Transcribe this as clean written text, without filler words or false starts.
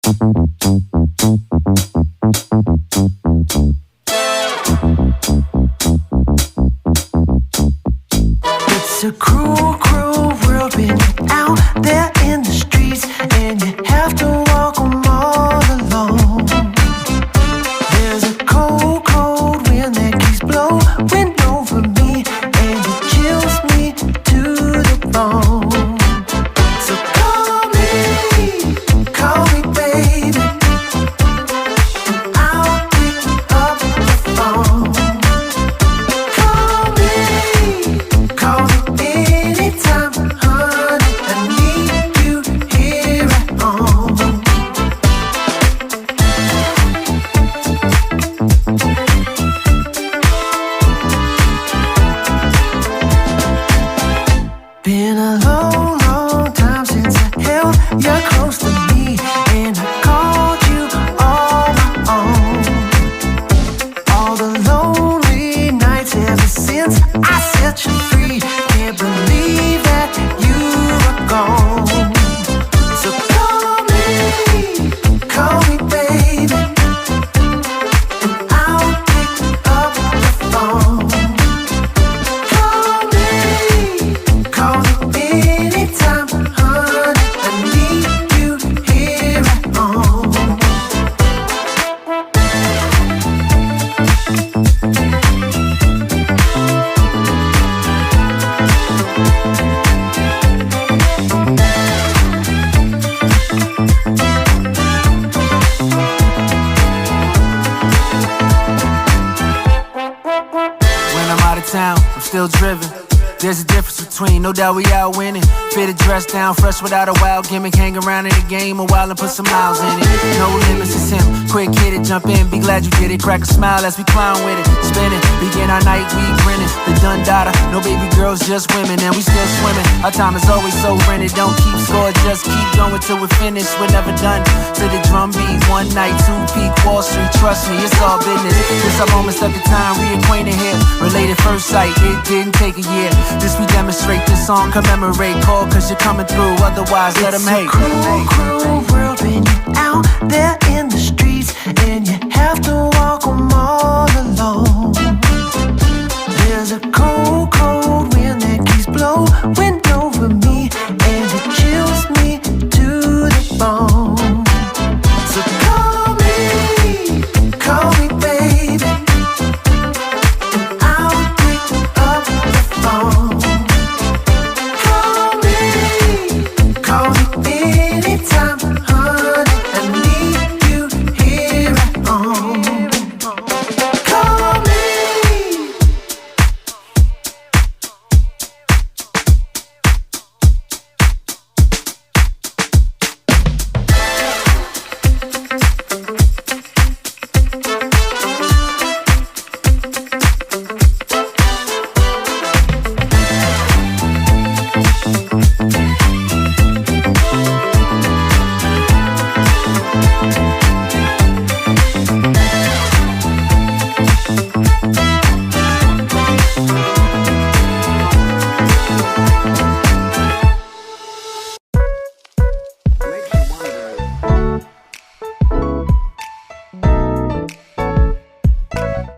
It's a cruel, cruel world when you're out there in the streets and you have to walk 'em all alone. There's a cold, cold wind that keeps blowing over me and it chills me to the bone. So call me baby, and I'll pick up the phone. Call me anytime, honey, I need you here at home. Been a long, long time since I held you close to me and I called you all my own. All the lonely nights ever since I set you free, can't believe that you were gone. So call me baby, and I'll pick up the phone. Call me anytime, honey, I need you here at home. When I'm out of town, I'm still driven. There's a difference between, no doubt we out winning. Fitted dress down, fresh without a wild gimmick. Hang around in the game a while and put some miles in it. No limits, it's him. Quick hit it, jump in, be glad you did it. Crack a smile as we clown with it. Spinning, begin our night, we grinning. The done data, no baby girls, just women. And we still swimming. Our time is always so rented. Don't keep score, just keep going till we're finished. We're never done. To the drum beat, one night, two peak, Wall Street. Trust me, it's all business. This our moment, stuck in time, reacquainted here. Related first sight, it didn't take a year. This we demonstrate, this song commemorate. Call cause you're coming through, otherwise let them hate. Cruel, cruel world